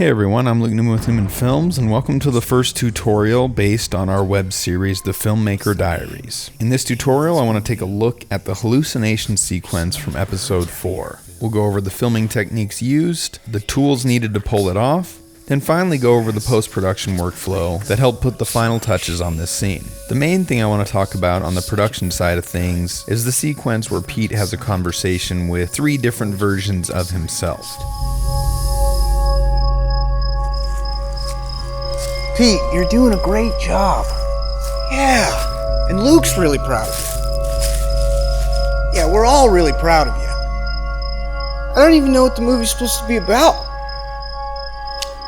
Hey everyone, I'm Luke Neumann with Neumann Films, and welcome to the first tutorial based on our web series, The Filmmaker Diaries. In this tutorial, I want to take a look at the hallucination sequence from episode 4. We'll go over the filming techniques used, the tools needed to pull it off, then finally go over the post-production workflow that helped put the final touches on this scene. The main thing I want to talk about on the production side of things is the sequence where Pete has a conversation with 3 different versions of himself. Pete, you're doing a great job. Yeah, and Luke's really proud of you. Yeah, we're all really proud of you. I don't even know what the movie's supposed to be about.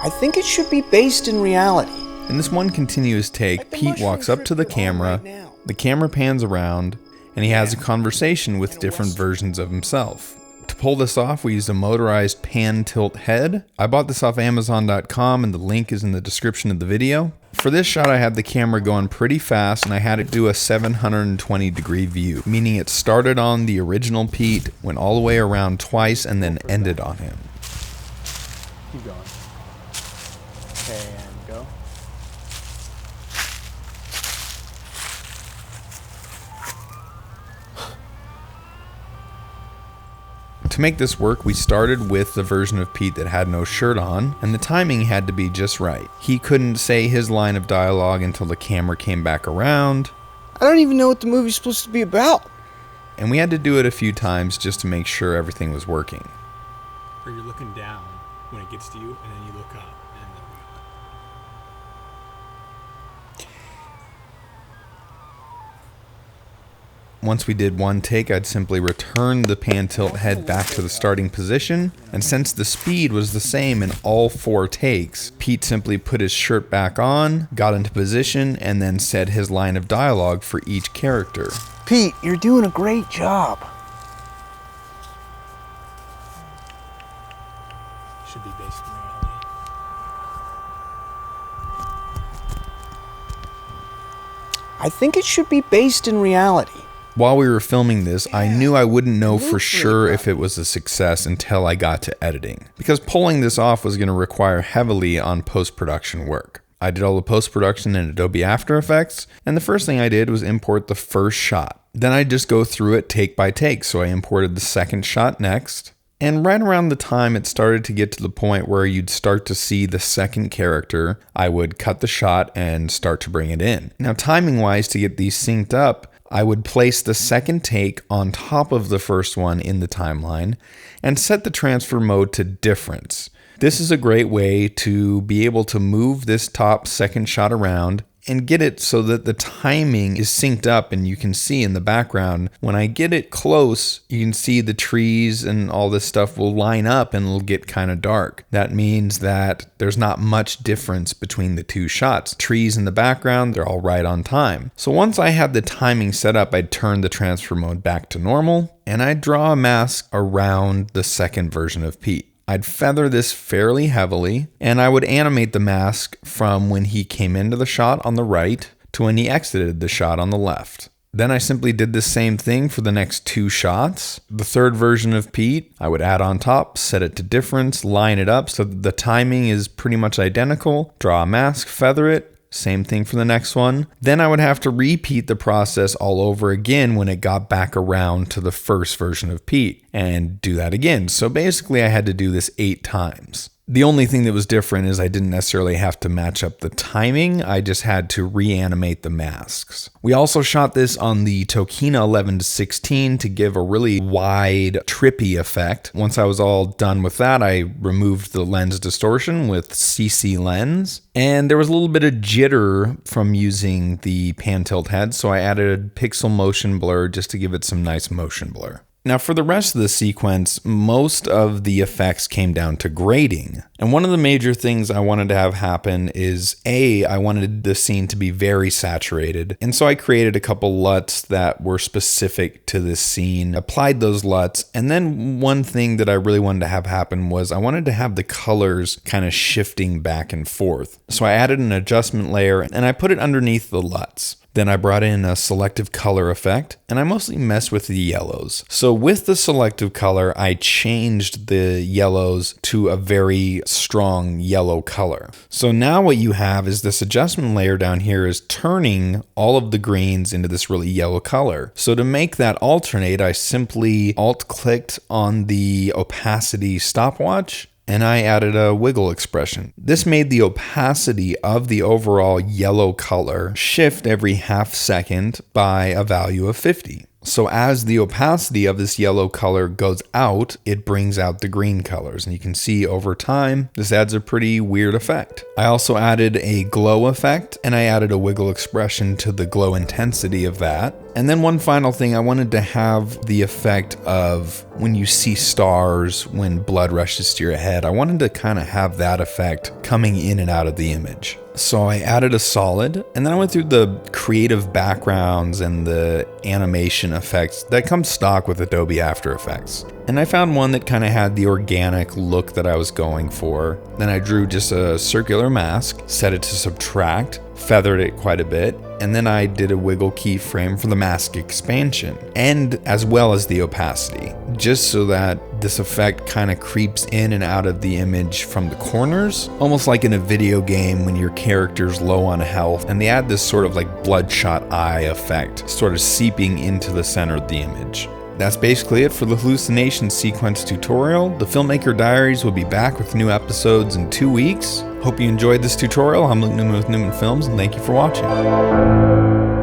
I think it should be based in reality. In this one continuous take, Pete walks up to the camera pans around, and he has a conversation with different versions of himself. To pull this off, we used a motorized pan tilt head. I bought this off Amazon.com and the link is in the description of the video. For this shot, I had the camera going pretty fast and I had it do a 720 degree view, meaning it started on the original Pete, went all the way around twice, and then ended on him. Keep going. Okay, and go. To make this work, we started with the version of Pete that had no shirt on, and the timing had to be just right. He couldn't say his line of dialogue until the camera came back around. I don't even know what the movie's supposed to be about. And we had to do it a few times just to make sure everything was working. Or you're looking down when it gets to you, and then you look up. Once we did one take, I'd simply return the pan tilt head back to the starting position, and since the speed was the same in all 4 takes, Pete simply put his shirt back on, got into position, and then said his line of dialogue for each character. Pete, you're doing a great job. Should be based in reality. I think it should be based in reality. While we were filming this, I knew I wouldn't know for sure if it was a success until I got to editing, because pulling this off was going to require heavily on post-production work. I did all the post-production in Adobe After Effects, and the first thing I did was import the first shot. Then I'd just go through it take by take, so I imported the second shot next. And right around the time it started to get to the point where you'd start to see the second character, I would cut the shot and start to bring it in. Now, timing-wise, to get these synced up, I would place the second take on top of the first one in the timeline and set the transfer mode to difference. This is a great way to be able to move this top second shot around and get it so that the timing is synced up, and you can see in the background, when I get it close, you can see the trees and all this stuff will line up and it'll get kind of dark. That means that there's not much difference between the 2 shots. Trees in the background, they're all right on time. So once I had the timing set up, I'd turn the transfer mode back to normal, and I'd draw a mask around the second version of Pete. I'd feather this fairly heavily, and I would animate the mask from when he came into the shot on the right to when he exited the shot on the left. Then I simply did the same thing for the next 2 shots. The third version of Pete, I would add on top, set it to difference, line it up so that the timing is pretty much identical, draw a mask, feather it. Same thing for the next one. Then I would have to repeat the process all over again when it got back around to the first version of Pete, and do that again. So basically I had to do this 8 times. The only thing that was different is I didn't necessarily have to match up the timing, I just had to reanimate the masks. We also shot this on the Tokina 11-16 to give a really wide, trippy effect. Once I was all done with that, I removed the lens distortion with CC lens. And there was a little bit of jitter from using the pan tilt head, so I added pixel motion blur just to give it some nice motion blur. Now for the rest of the sequence, most of the effects came down to grading. And one of the major things I wanted to have happen is I wanted the scene to be very saturated. And so I created a couple LUTs that were specific to this scene, applied those LUTs. And then one thing that I really wanted to have happen was I wanted to have the colors kind of shifting back and forth. So I added an adjustment layer and I put it underneath the LUTs. Then I brought in a selective color effect, and I mostly messed with the yellows. So with the selective color, I changed the yellows to a very strong yellow color. So now what you have is this adjustment layer down here is turning all of the greens into this really yellow color. So to make that alternate, I simply alt-clicked on the opacity stopwatch, and I added a wiggle expression. This made the opacity of the overall yellow color shift every half second by a value of 50. So as the opacity of this yellow color goes out, it brings out the green colors. And you can see over time, this adds a pretty weird effect. I also added a glow effect, and I added a wiggle expression to the glow intensity of that. And then one final thing, I wanted to have the effect of when you see stars, when blood rushes to your head, I wanted to kind of have that effect coming in and out of the image. So I added a solid, and then I went through the creative backgrounds and the animation effects that come stock with Adobe After Effects. And I found one that kind of had the organic look that I was going for. Then I drew just a circular mask, set it to subtract, feathered it quite a bit, and then I did a wiggle keyframe for the mask expansion, and as well as the opacity, just so that this effect kind of creeps in and out of the image from the corners, almost like in a video game when your character's low on health, and they add this sort of like bloodshot eye effect, sort of seeping into the center of the image. That's basically it for the hallucination sequence tutorial. The Filmmaker Diaries will be back with new episodes in 2 weeks. Hope you enjoyed this tutorial. I'm Luke Neumann with Neumann Films, and thank you for watching.